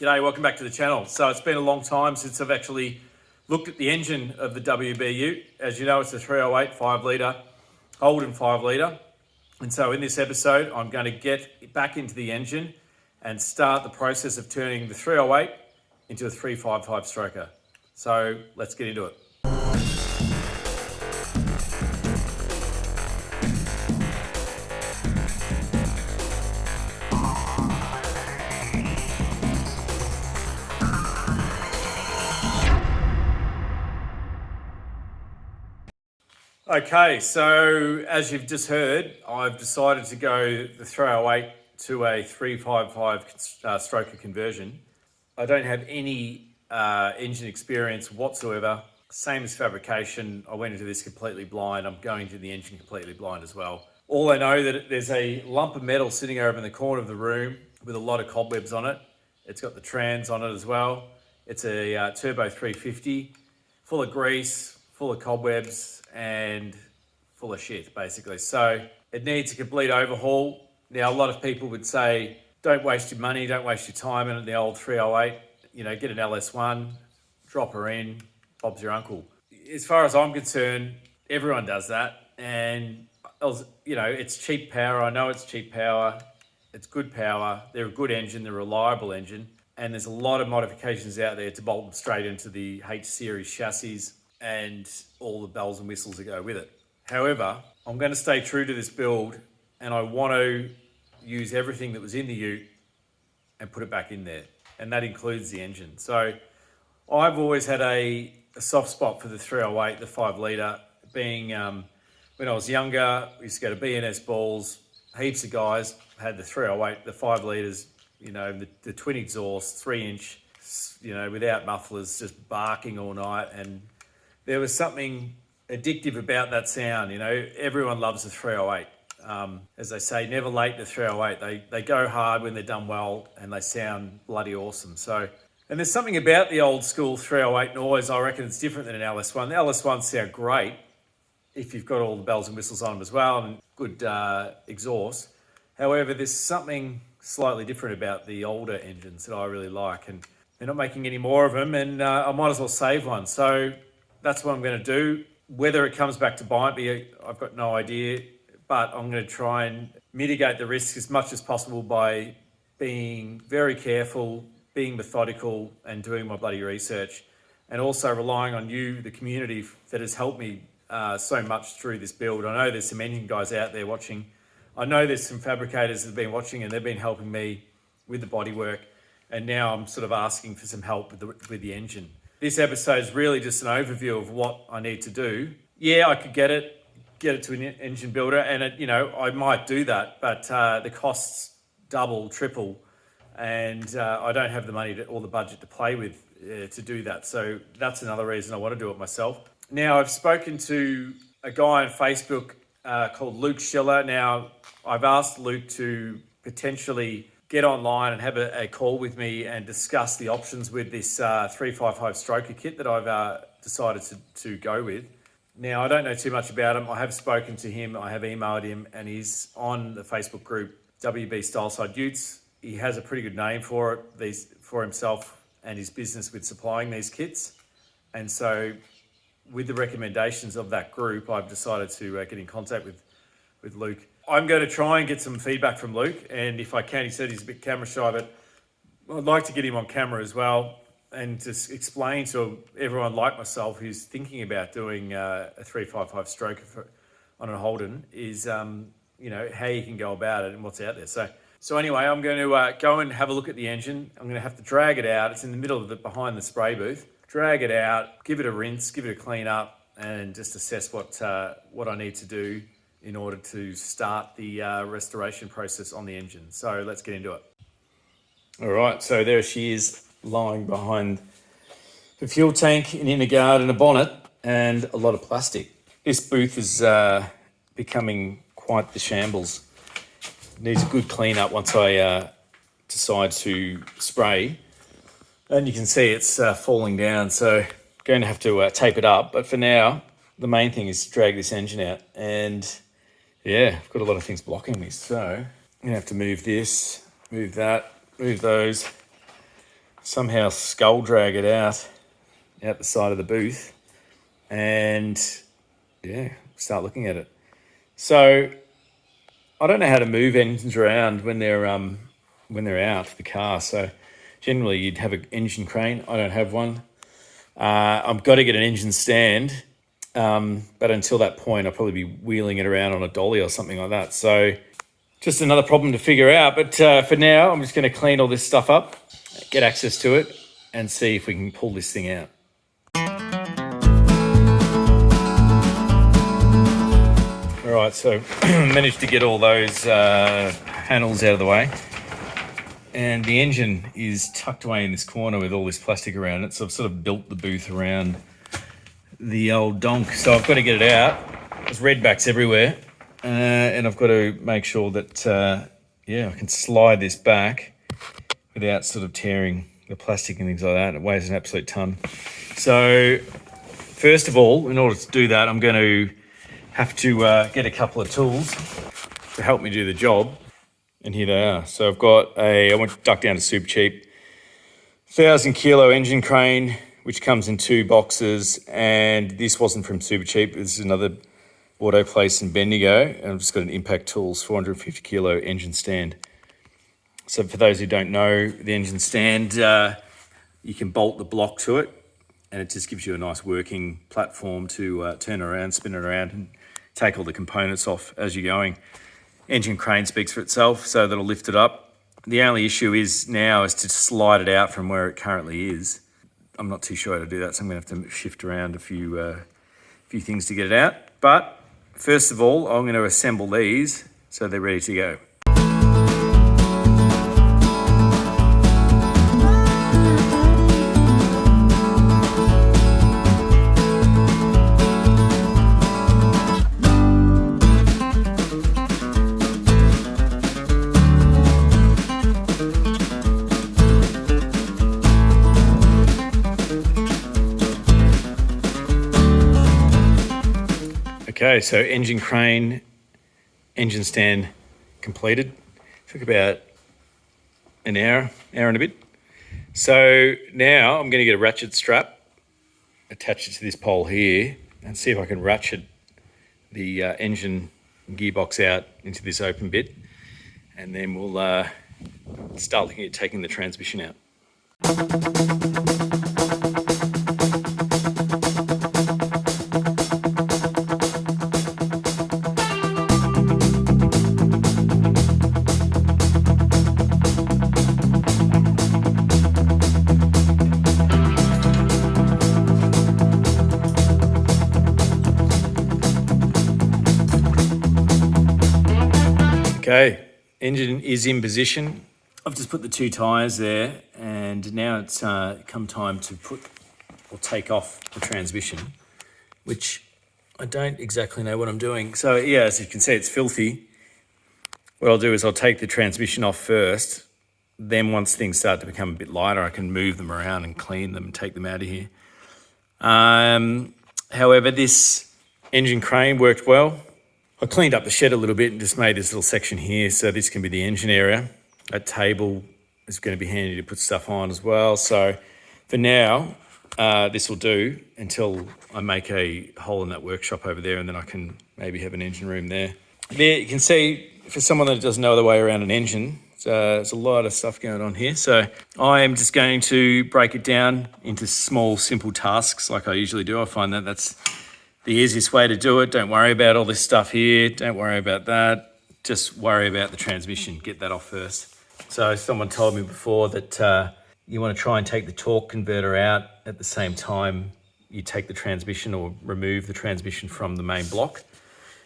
G'day, welcome back to the channel. So it's been a long time since I've actually looked at the engine of the WBU. As you know, it's a 308 5 litre, Holden 5 litre. And so in this episode, I'm going to get back into the engine and start the process of turning the 308 into a 355 stroker. So let's get into it. Okay, so as you've just heard, I've decided to go the 308 to a 355 stroker conversion. I don't have any engine experience whatsoever. Same as fabrication, I went into this completely blind. I'm going to the engine completely blind as well. All I know that there's a lump of metal sitting over in the corner of the room with a lot of cobwebs on it. It's got the trans on it as well. It's a turbo 350, full of grease, full of cobwebs, and full of shit, basically. So it needs a complete overhaul. Now, a lot of people would say, don't waste your money, don't waste your time in the old 308. You know, get an LS1, drop her in, Bob's your uncle. As far as I'm concerned, everyone does that. And, you know, it's cheap power. I know it's cheap power. It's good power. They're a good engine. They're a reliable engine. And there's a lot of modifications out there to bolt them straight into the H-series chassis and all the bells and whistles that go with it. However, I'm going to stay true to this build, and I want to use everything that was in the ute and put it back in there. And that includes the engine. So I've always had a soft spot for the 308, the 5 litre, being when I was younger, we used to go to BNS balls, heaps of guys had the 308, the 5 litres, you know, the twin exhaust, 3-inch, you know, without mufflers, just barking all night. And there was something addictive about that sound. You know, everyone loves the 308. As they say, never late the 308. They go hard when they're done well, and they sound bloody awesome. So, and there's something about the old school 308 noise, I reckon it's different than an LS1. The LS1s sound great if you've got all the bells and whistles on them as well and good exhaust. However, there's something slightly different about the older engines that I really like, and they're not making any more of them, and I might as well save one. So that's what I'm going to do. Whether it comes back to bite me, I've got no idea, but I'm going to try and mitigate the risk as much as possible by being very careful, being methodical, and doing my bloody research, and also relying on you, the community, that has helped me so much through this build. I know there's some engine guys out there watching. I know there's some fabricators that have been watching, and they've been helping me with the bodywork, and now I'm sort of asking for some help with the engine. This episode is really just an overview of what I need to do. Yeah, I could get it to an engine builder, and you know, I might do that, but the costs double, triple, and I don't have the money or the budget to play with to do that. So that's another reason I want to do it myself. Now, I've spoken to a guy on Facebook called Luke Schiller. Now, I've asked Luke to potentially get online and have a call with me and discuss the options with this 355 stroker kit that I've decided to go with. Now, I don't know too much about him. I have spoken to him, I have emailed him, and he's on the Facebook group WB Styleside Utes. He has a pretty good name for it, for himself and his business with supplying these kits. And so with the recommendations of that group, I've decided to get in contact with Luke. I'm going to try and get some feedback from Luke, and if I can, he said he's a bit camera shy, but I'd like to get him on camera as well and just explain to everyone like myself who's thinking about doing a 355 stroker on a Holden is, you know, how you can go about it and what's out there. So anyway, I'm going to go and have a look at the engine. I'm going to have to drag it out. It's in the middle of behind the spray booth. Drag it out, give it a rinse, give it a clean up, and just assess what I need to do in order to start the restoration process on the engine. So let's get into it. All right, so there she is lying behind the fuel tank, an inner guard and a bonnet, and a lot of plastic. This booth is becoming quite the shambles. It needs a good clean up once I decide to spray. And you can see it's falling down, so I'm going to have to tape it up. But for now, the main thing is to drag this engine out. And yeah, I've got a lot of things blocking me. So I'm going to have to move this, move that, move those, somehow skull drag it out the side of the booth and start looking at it. So I don't know how to move engines around when they're out of the car. So generally you'd have an engine crane. I don't have one. I've got to get an engine stand. But until that point, I'll probably be wheeling it around on a dolly or something like that. So just another problem to figure out. But for now, I'm just going to clean all this stuff up, get access to it, and see if we can pull this thing out. All right, so managed to get all those panels out of the way. And the engine is tucked away in this corner with all this plastic around it. So I've sort of built the booth around the old donk. So I've got to get it out. There's redbacks everywhere. And I've got to make sure that, I can slide this back without sort of tearing the plastic and things like that. It weighs an absolute ton. So first of all, in order to do that, I'm going to have to get a couple of tools to help me do the job. And here they are. So I've got I went to duck down to Super Cheap, 1,000 kilo engine crane, which comes in 2 boxes. And this wasn't from Super Cheap. This is another auto place in Bendigo. And I've just got an Impact Tools 450 kilo engine stand. So for those who don't know, the engine stand, you can bolt the block to it. And it just gives you a nice working platform to turn around, spin it around, and take all the components off as you're going. Engine crane speaks for itself, so that'll lift it up. The only issue is now is to slide it out from where it currently is. I'm not too sure how to do that, so I'm going to have to shift around a few things to get it out. But first of all, I'm going to assemble these so they're ready to go. Okay, so engine crane, engine stand completed. Took about an hour and a bit. So now I'm going to get a ratchet strap, attach it to this pole here, and see if I can ratchet the engine gearbox out into this open bit. And then we'll start looking at taking the transmission out. Okay, engine is in position. I've just put the 2 tyres there, and now it's come time to put or take off the transmission, which I don't exactly know what I'm doing. So yeah, as you can see, it's filthy. What I'll do is I'll take the transmission off first. Then once things start to become a bit lighter, I can move them around and clean them and take them out of here. However, this engine crane worked well. I cleaned up the shed a little bit and just made this little section here. So this can be the engine area. That table is going to be handy to put stuff on as well. So for now, this will do until I make a hole in that workshop over there, and then I can maybe have an engine room there. There you can see, for someone that doesn't know the way around an engine, there's a lot of stuff going on here. So I am just going to break it down into small, simple tasks like I usually do. I find that that's the easiest way to do it. Don't worry about all this stuff here. Don't worry about that. Just worry about the transmission. Get that off first. So someone told me before that you want to try and take the torque converter out at the same time you take the transmission or remove the transmission from the main block.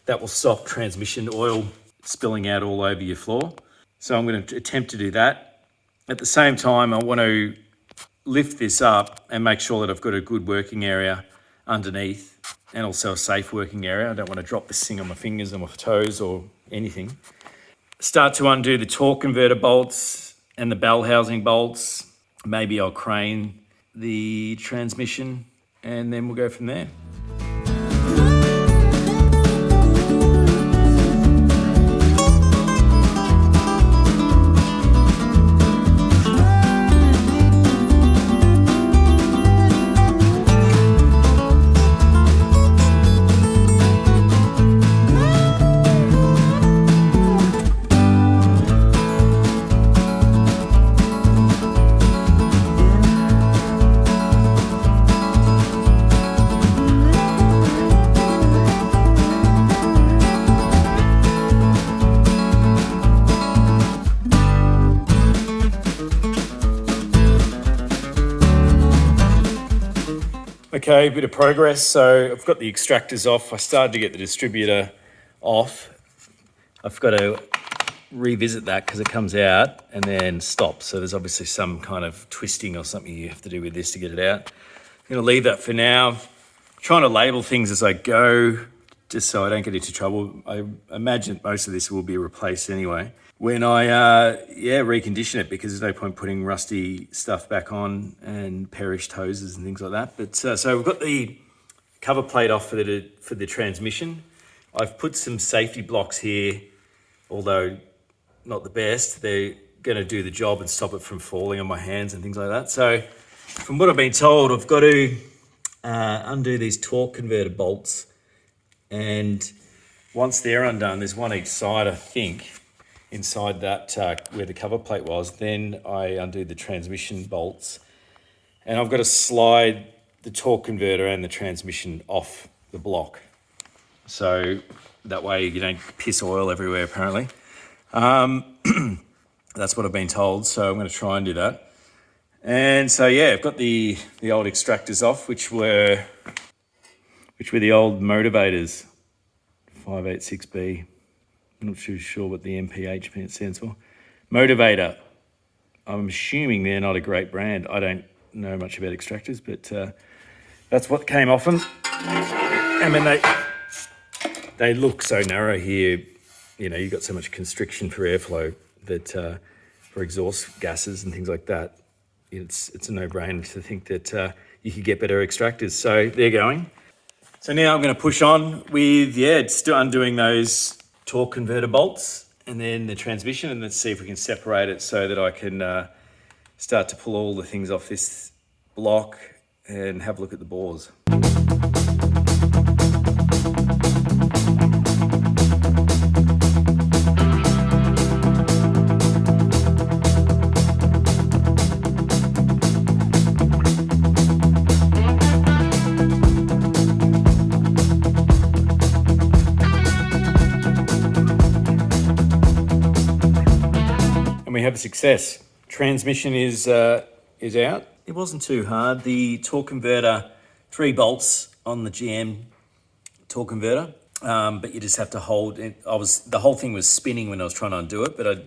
That will stop transmission oil spilling out all over your floor. So I'm going to attempt to do that. At the same time, I want to lift this up and make sure that I've got a good working area underneath, and also a safe working area. I don't want to drop this thing on my fingers or my toes or anything. Start to undo the torque converter bolts and the bell housing bolts. Maybe I'll crane the transmission, and then we'll go from there. Okay, a bit of progress. So I've got the extractors off. I started to get the distributor off. I've got to revisit that because it comes out and then stops. So there's obviously some kind of twisting or something you have to do with this to get it out. I'm going to leave that for now. Trying to label things as I go, just so I don't get into trouble. I imagine most of this will be replaced anyway. When I recondition it, because there's no point putting rusty stuff back on and perished hoses and things like that. But so we've got the cover plate off for the transmission. I've put some safety blocks here, although not the best. They're going to do the job and stop it from falling on my hands and things like that. So from what I've been told, I've got to undo these torque converter bolts, and once they're undone, there's one each side, I think, inside that where the cover plate was. Then I undo the transmission bolts, and I've got to slide the torque converter and the transmission off the block, so that way you don't piss oil everywhere, apparently. That's what I've been told, so I'm going to try and do that. And so yeah, I've got the old extractors off, which were the old motivators, 586B. I'm not too sure what the MPH stands for. Motivator. I'm assuming they're not a great brand. I don't know much about extractors, but that's what came off them. I mean, they look so narrow here. You know, you've got so much constriction for airflow that for exhaust gases and things like that, it's a no-brainer to think that you could get better extractors. So they're going. So now I'm going to push on with, still undoing those torque converter bolts and then the transmission, and let's see if we can separate it so that I can start to pull all the things off this block and have a look at the bores. We have a success. Transmission is out. It wasn't too hard. The torque converter, 3 bolts on the GM torque converter, but you just have to hold it. The whole thing was spinning when I was trying to undo it, but I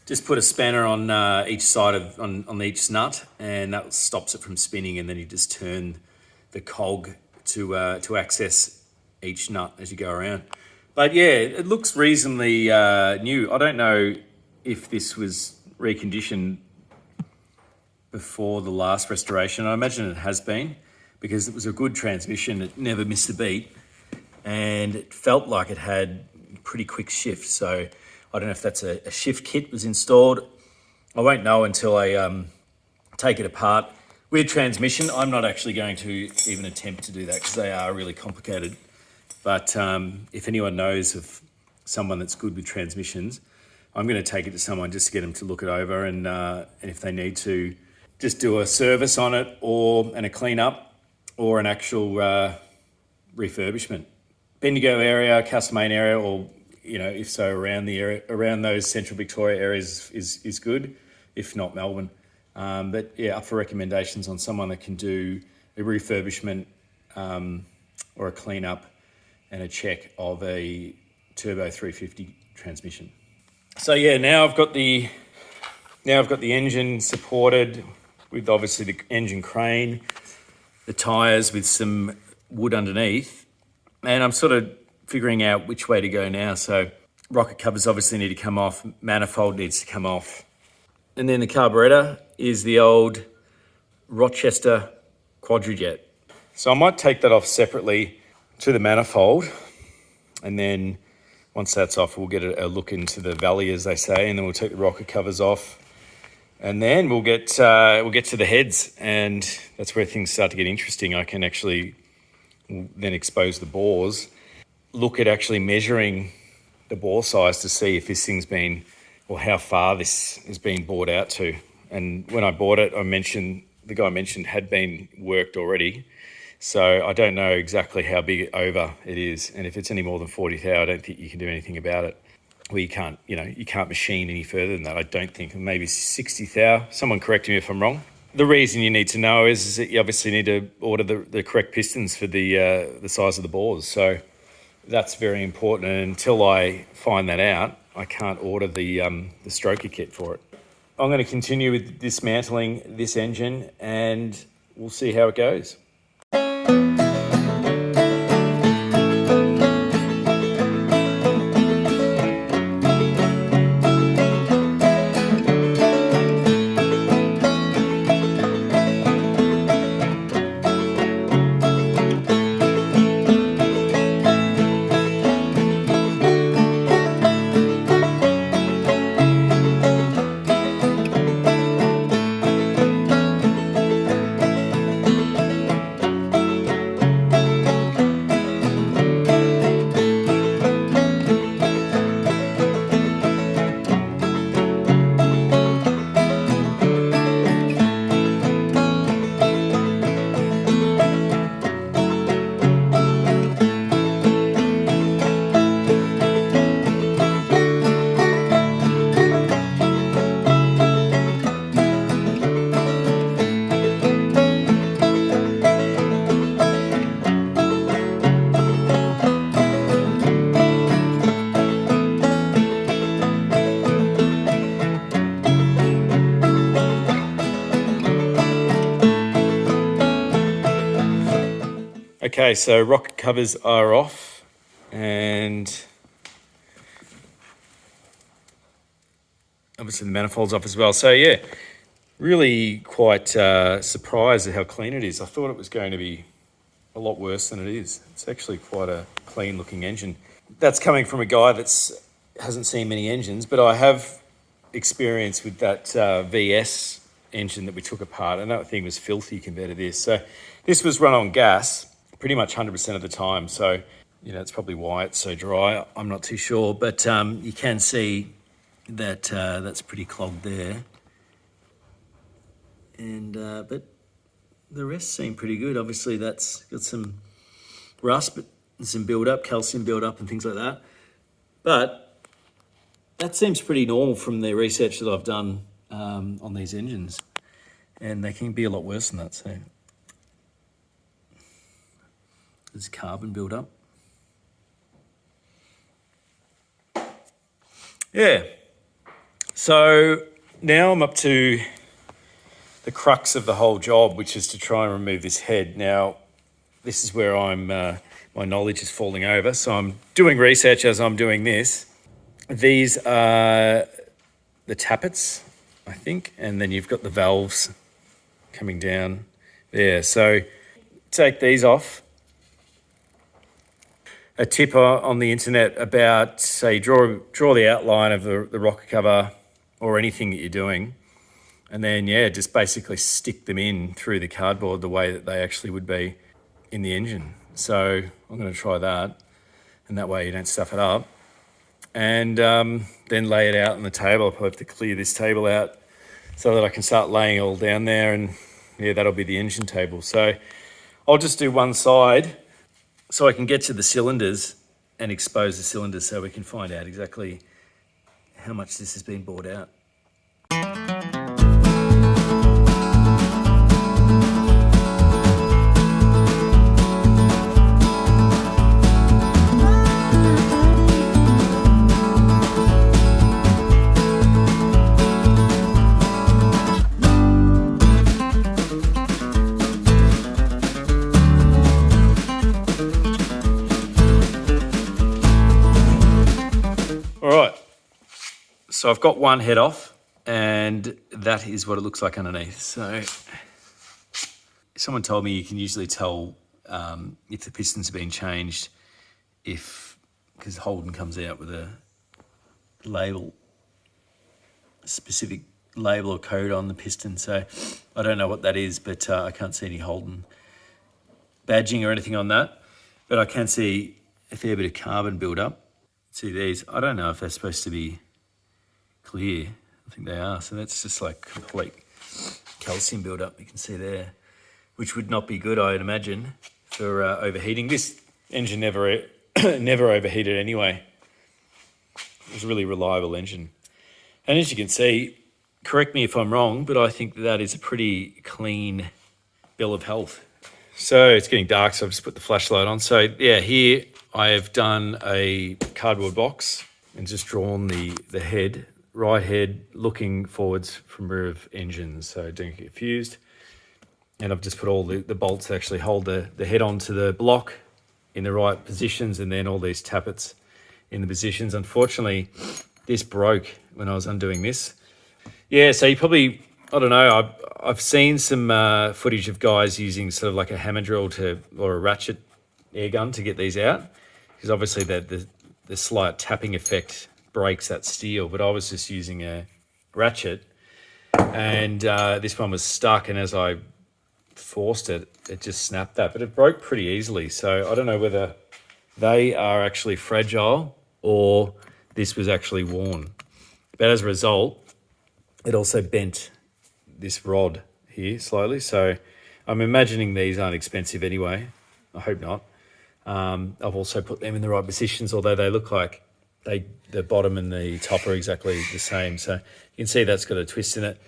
just put a spanner on each side on each nut, and that stops it from spinning. And then you just turn the cog to access each nut as you go around. But yeah, it looks reasonably new. I don't know if this was reconditioned before the last restoration. I imagine it has been, because it was a good transmission. It never missed a beat, and it felt like it had pretty quick shift. So I don't know if that's a shift kit was installed. I won't know until I take it apart. With transmission, I'm not actually going to even attempt to do that because they are really complicated. But if anyone knows of someone that's good with transmissions, I'm going to take it to someone just to get them to look it over, and if they need to just do a service on it and a clean up or an actual refurbishment. Bendigo area, Castlemaine area, or if so, around the area, around those central Victoria areas is good. If not, Melbourne. But yeah, up for recommendations on someone that can do a refurbishment or a clean up and a check of a turbo 350 transmission. So yeah, now I've got the engine supported with obviously the engine crane, the tyres with some wood underneath, and I'm sort of figuring out which way to go now. So rocket covers obviously need to come off, manifold needs to come off, and then the carburetor is the old Rochester Quadrajet. So I might take that off separately to the manifold, and then once that's off, we'll get a look into the valley, as they say, and then we'll take the rocket covers off, and then we'll get to the heads, and that's where things start to get interesting. I can actually then expose the bores, look at actually measuring the bore size to see if this thing's been, or how far this is being bored out to. And when I bought it, the guy mentioned had been worked already. So I don't know exactly how big over it is, and if it's any more than 40 thou, I don't think you can do anything about it. Well, you can't machine any further than that, I don't think. Maybe 60 thou. Someone correct me if I'm wrong. the reason you need to know is that you obviously need to order the correct pistons for the size of the bores. So that's very important. And until I find that out, I can't order the stroker kit for it. I'm going to continue with dismantling this engine and we'll see how it goes. Okay, so rocket covers are off and obviously the manifold's off as well. So yeah, really quite surprised at how clean it is. I thought it was going to be a lot worse than it is. It's actually quite a clean looking engine. That's coming from a guy that's hasn't seen many engines, but I have experience with that VS engine that we took apart, and that thing was filthy compared to this. So this was run on gas pretty much 100% of the time. So, you know, it's probably why it's so dry. I'm not too sure, but you can see that that's pretty clogged there. And but the rest seem pretty good. Obviously that's got some rust, but some build up, calcium build up and things like that. But that seems pretty normal from the research that I've done on these engines. And they can be a lot worse than that, so. There's carbon build up. Yeah. So now I'm up to the crux of the whole job, which is to try and remove this head. Now, this is where my knowledge is falling over. So I'm doing research as I'm doing this. These are the tappets, I think, and then you've got the valves coming down there. So take these off. A tip on the internet about, say, draw the outline of the rocker cover or anything that you're doing, and then, yeah, just basically stick them in through the cardboard the way that they actually would be in the engine. So I'm going to try that, and that way you don't stuff it up. And then lay it out on the table. I'll probably have to clear this table out so that I can start laying it all down there, and yeah, that'll be the engine table. So I'll just do one side so I can get to the cylinders and expose the cylinders so we can find out exactly how much this has been bored out. So I've got one head off, and that is what it looks like underneath. So someone told me you can usually tell if the pistons have been changed because Holden comes out with a label, a specific label or code on the piston. So I don't know what that is, but I can't see any Holden badging or anything on that. But I can see a fair bit of carbon build up. See these, I don't know if they're supposed to be clear. I think they are. So that's just like complete calcium buildup you can see there, which would not be good, I'd imagine, for overheating. This engine never overheated anyway. It was a really reliable engine. And as you can see, correct me if I'm wrong, but I think that is a pretty clean bill of health. So it's getting dark, so I've just put the flashlight on. So yeah, here I have done a cardboard box and just drawn the head, right head looking forwards from rear of engine, so don't get confused. And I've just put all the bolts that actually hold the head onto the block in the right positions, and then all these tappets in the positions. Unfortunately, this broke when I was undoing this. Yeah, so you probably, I don't know, I've seen some footage of guys using sort of like a hammer drill or a ratchet air gun to get these out, because obviously the slight tapping effect breaks that steel, but I was just using a ratchet, and this one was stuck, and as I forced it, it just snapped that, but it broke pretty easily. So I don't know whether they are actually fragile or this was actually worn. But as a result, it also bent this rod here slightly. So I'm imagining these aren't expensive anyway. I hope not. I've also put them in the right positions, although they look like the bottom and the top are exactly the same. So you can see that's got a twist in it.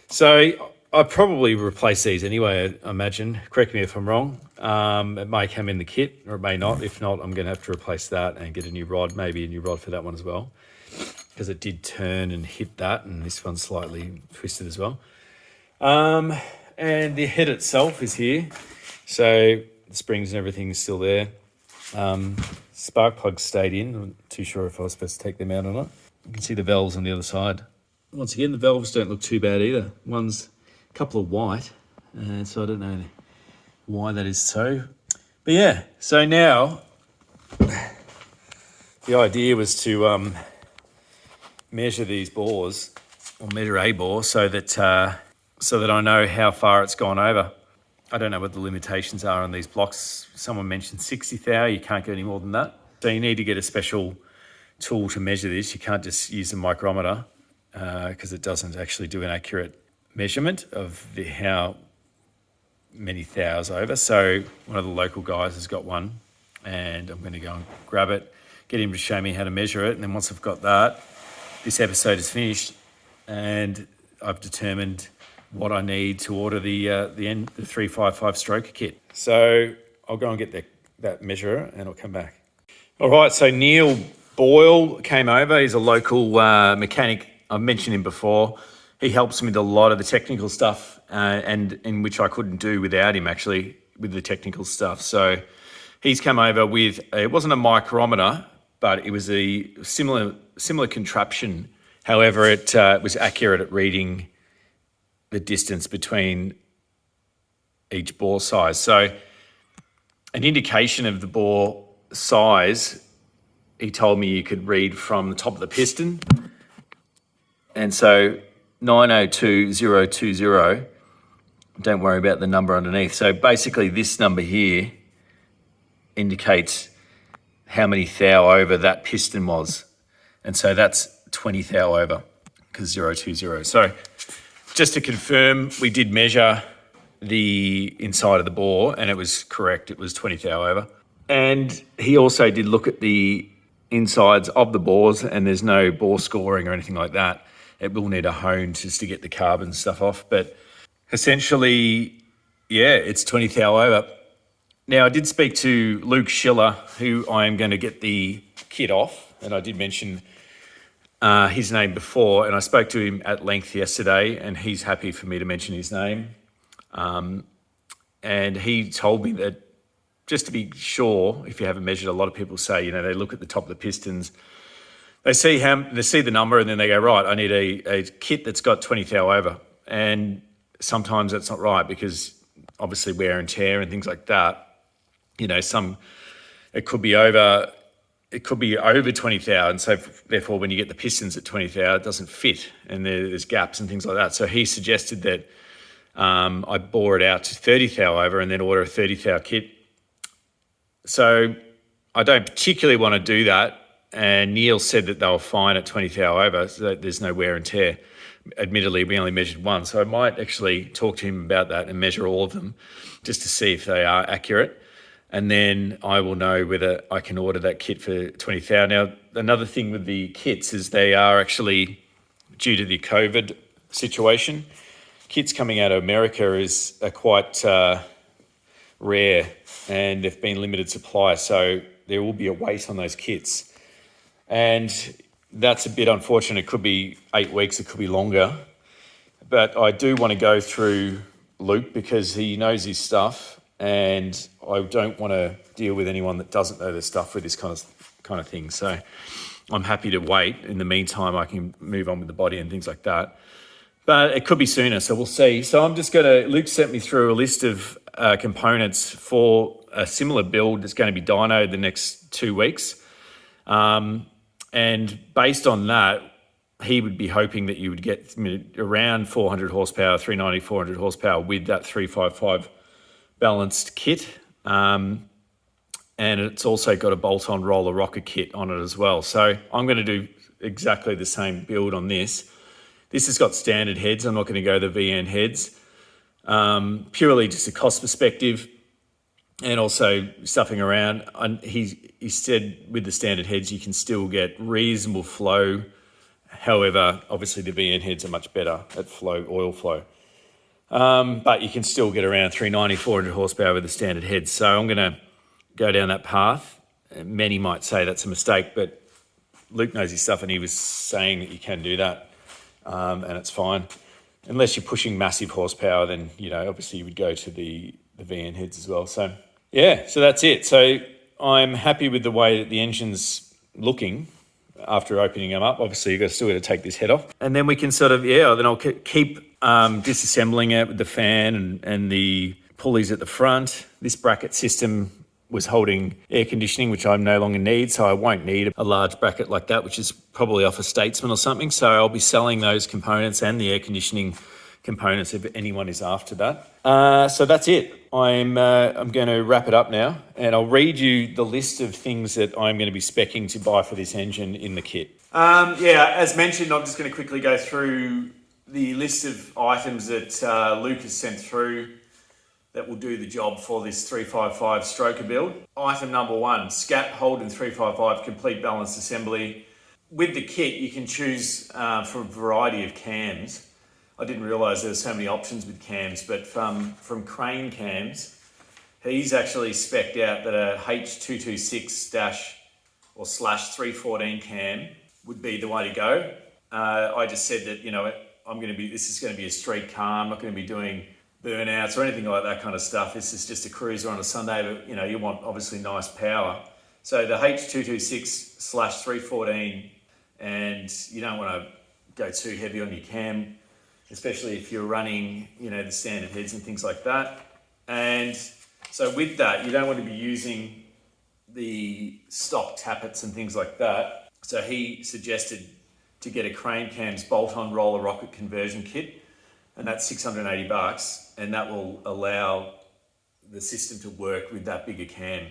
So I'd probably replace these anyway, I imagine. Correct me if I'm wrong. It may come in the kit or it may not. If not, I'm going to have to replace that and get a new rod, maybe a new rod for that one as well, because it did turn and hit that, and this one's slightly twisted as well. And the head itself is here. So the springs and everything is still there. Spark plugs stayed in. I'm not too sure if I was supposed to take them out or not. You can see the valves on the other side. Once again, the valves don't look too bad either. One's a couple of white, so I don't know why that is so. But yeah, so now the idea was to measure these bores, or measure a bore, so that I know how far it's gone over. I don't know what the limitations are on these blocks. Someone mentioned 60 thou. You can't go any more than that. So you need to get a special tool to measure this. You can't just use a micrometer, because it doesn't actually do an accurate measurement of how many thous over. So one of the local guys has got one, and I'm going to go and grab it, get him to show me how to measure it. And then once I've got that, this episode is finished, and I've determined what I need to order the 355 stroker kit. So I'll go and get that measurer, and I'll come back. All right, so Neil Boyle came over. He's a local mechanic. I've mentioned him before. He helps me with a lot of the technical stuff, and in which I couldn't do without him, actually, with the technical stuff. So he's come over with, it wasn't a micrometer, but it was a similar contraption. However, it was accurate at reading the distance between each bore size. So an indication of the bore size, he told me you could read from the top of the piston. And so 902020, don't worry about the number underneath. So basically this number here indicates how many thou over that piston was. And so that's 20 thou over, because 020. So just to confirm, we did measure the inside of the bore and it was correct. It was 20 thou over. And he also did look at the insides of the bores, and there's no bore scoring or anything like that. It will need a hone just to get the carbon stuff off. But essentially, yeah, it's 20 thou over. Now, I did speak to Luke Schiller, who I am going to get the kit off, and I did mention his name before, and I spoke to him at length yesterday, and he's happy for me to mention his name. And he told me that, just to be sure, if you haven't measured, a lot of people say, they look at the top of the pistons, they see the number, and then they go, right, I need a kit that's got 20 thou over. And sometimes that's not right, because obviously wear and tear and things like that. It could be over 20 thou, and so therefore when you get the pistons at 20 thou, it doesn't fit, and there's gaps and things like that. So he suggested that I bore it out to 30 thou over and then order a 30 thou kit. So I don't particularly want to do that, and Neil said that they were fine at 20 thou over, so that there's no wear and tear. Admittedly, we only measured one, so I might actually talk to him about that and measure all of them just to see if they are accurate. And then I will know whether I can order that kit for 20 thou. Now, another thing with the kits is they are actually, due to the COVID situation. Kits coming out of America are quite rare, and they've been limited supply, so there will be a wait on those kits. And that's a bit unfortunate. It could be 8 weeks, it could be longer. But I do want to go through Luke because he knows his stuff, and I don't want to deal with anyone that doesn't know their stuff with this kind of thing. So I'm happy to wait. In the meantime, I can move on with the body and things like that. But it could be sooner, so we'll see. So I'm just Luke sent me through a list of components for a similar build that's going to be dynoed the next 2 weeks. And based on that, he would be hoping that you would get around 400 horsepower, 390, 400 horsepower with that 355 balanced kit. And it's also got a bolt-on roller rocker kit on it as well. So I'm going to do exactly the same build on this. This has got standard heads. I'm not going to go the VN heads. Purely just a cost perspective and also stuffing around. And he said with the standard heads, you can still get reasonable flow. However, obviously the VN heads are much better at oil flow. But you can still get around 390, 400 horsepower with the standard heads. So I'm going to go down that path. Many might say that's a mistake, but Luke knows his stuff and he was saying that you can do that. And it's fine. Unless you're pushing massive horsepower, then, obviously you would go to the VN heads as well. So, yeah, so that's it. So I'm happy with the way that the engine's looking after opening them up. Obviously, you've still got to take this head off. And then we can then I'll keep disassembling it with the fan and the pulleys at the front. This bracket system was holding air conditioning, which I no longer need, so I won't need a large bracket like that, which is probably off a Statesman or something. So I'll be selling those components and the air conditioning components if anyone is after that. So that's it. I'm going to wrap it up now, and I'll read you the list of things that I'm going to be speccing to buy for this engine in the kit. As mentioned, I'm just going to quickly go through the list of items that Luke has sent through that will do the job for this 355 stroker build. Item number 1, Scat Holden 355 complete balanced assembly. With the kit, you can choose for a variety of cams. I didn't realise there were so many options with cams, but from Crane Cams, he's actually spec'd out that a H226/314 cam would be the way to go. I just said that, this is going to be a street car. I'm not going to be doing burnouts or anything like that kind of stuff. This is just a cruiser on a Sunday, but you want obviously nice power. So the H226/314, and you don't want to go too heavy on your cam, especially if you're running, the standard heads and things like that. And so with that, you don't want to be using the stock tappets and things like that. So he suggested to get a Crane Cams bolt-on roller rocket conversion kit, and that's $680, and that will allow the system to work with that bigger cam.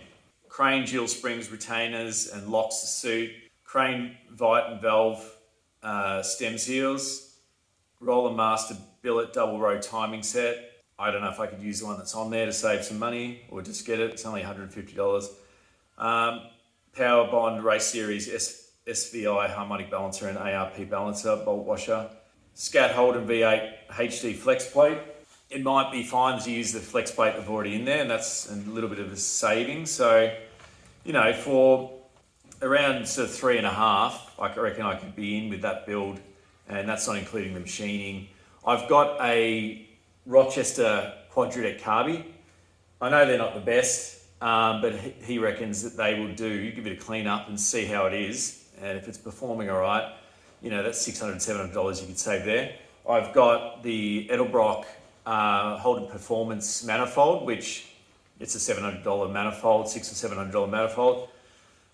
Crane Gill springs, retainers, and locks to suit. Crane Vite and valve stem seals. Roller Master billet double row timing set. I don't know if I could use the one that's on there to save some money or just get it. It's only $150. Power Bond Race Series SVI harmonic balancer and ARP balancer, bolt washer. Scat Holden V8 HD flex plate. It might be fine to use the flex plate that's already in there, and that's a little bit of a saving. So, for around sort of 3.5, I reckon I could be in with that build, and that's not including the machining. I've got a Rochester Quadrideck carby. I know they're not the best, but he reckons that they will do. Give it a clean up and see how it is, and if it's performing all right, that's $600, $700 you could save there. I've got the Edelbrock Holden Performance manifold, which it's a $700 manifold, $600 or $700 manifold.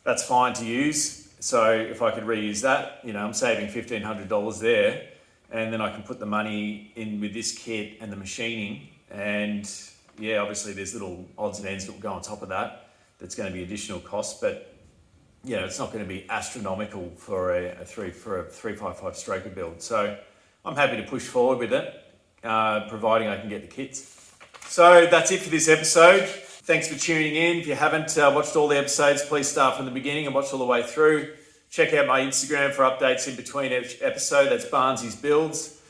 That's fine to use. So if I could reuse that, I'm saving $1,500 there, and then I can put the money in with this kit and the machining. And obviously there's little odds and ends that will go on top of that. That's going to be additional cost, but it's not going to be astronomical for a 355 stroker build. So I'm happy to push forward with it, providing I can get the kits. So that's it for this episode. Thanks for tuning in. If you haven't watched all the episodes, please start from the beginning and watch all the way through. Check out my Instagram for updates in between each episode. That's Barnsy's Builds.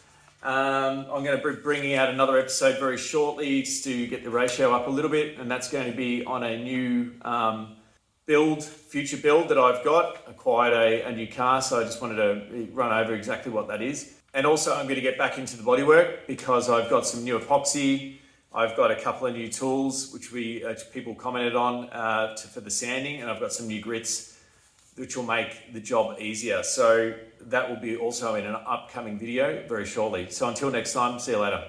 I'm going to be bringing out another episode very shortly just to get the ratio up a little bit, and that's going to be on a new future build that I've got. Acquired a new car, so I just wanted to run over exactly what that is. And also I'm going to get back into the bodywork because I've got some new epoxy. I've got a couple of new tools which people commented on for the sanding, and I've got some new grits which will make the job easier. So that will be also in an upcoming video very shortly. So until next time, see you later.